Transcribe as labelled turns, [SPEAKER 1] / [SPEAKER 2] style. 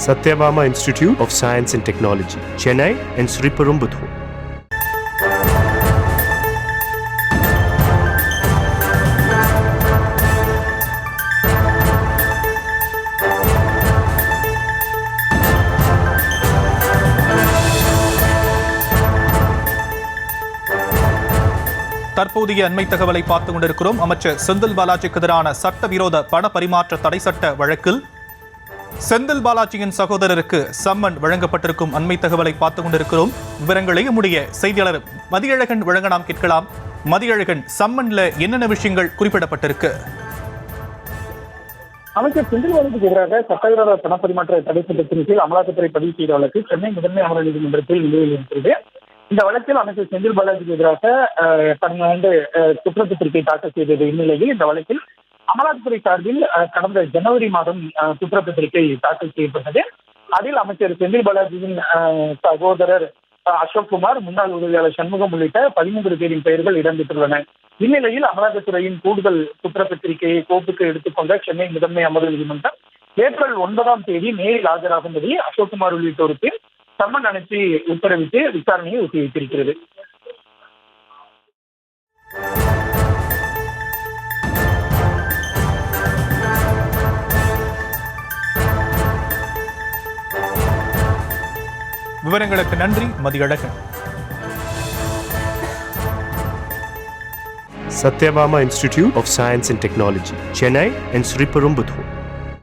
[SPEAKER 1] Satyabama Institute of Science and Technology, Chennai and Sriperumbudur.
[SPEAKER 2] தற்போதைய அண்மை தகவலை பார்த்துக் கொண்டிருக்கிறோம். அமைச்சர் செந்தில் பாலாஜிக்கு எதிரான சட்டவிரோத பண பரிமாற்ற தடை சட்ட வழக்கில் செந்தில் பாலாஜியின் சகோதரருக்கு சம்மன் வழங்கப்பட்டிருக்கும் அண்மை தகவலை பார்த்துக் கொண்டிருக்கிறோம். விவரங்களை நம்முடைய செய்தியாளர் மதியழகன் வழங்க நாம் கேட்கலாம். மதியழகன், சம்மன்ல என்னென்ன விஷயங்கள் குறிப்பிடப்பட்டிருக்கு?
[SPEAKER 3] அமைச்சர் செந்தில் பாலாஜிக்கு எதிராக சட்டவிரோத பண பரிமாற்ற தடை சட்டத்தின் கீழ் அமலாக்கத்துறை பதிவு செய்த வழக்கு சென்னை முதன்மை அமர்வு நீதிமன்றத்தில் நிலுவையில் இருக்கிறது. இந்த வழக்கில் அமைச்சர் செந்தில் பாலாஜிக்கு எதிராக கடந்த ஆண்டு குற்றப்பத்திரிகை தாக்கல் செய்தது. இந்நிலையில் இந்த வழக்கில் அமலாக்கத்துறை சார்பில் கடந்த ஜனவரி மாதம் குற்றப்பத்திரிகை தாக்கல் செய்யப்பட்டது. அதில் அமைச்சர் செந்தில் பாலாஜியின் சகோதரர் அசோக்குமார், முன்னாள் உதவியாளர் சண்முகம் உள்ளிட்ட 13 பேரின் பெயர்கள் இடம்பெற்றுள்ளன. இந்நிலையில் அமலாக்கத்துறையின் கூடுதல் குற்றப்பத்திரிகையை கோப்புக்கு எடுத்துக்கொண்ட சென்னை முதன்மை அமர்வு நீதிமன்றம் ஏப்ரல் 9 நேரில் ஆஜராகும்படி அசோக்குமார் உள்ளிட்டோருக்கு சம்மன் அனுப்பி உத்தரவிட்டு விசாரணையை ஒத்திவைத்திருக்கிறது.
[SPEAKER 2] விவரங்களுக்கு நன்றி Mathiyazhagan.
[SPEAKER 1] Satyabama Institute of Science and Technology, Chennai and Sriperumbudur.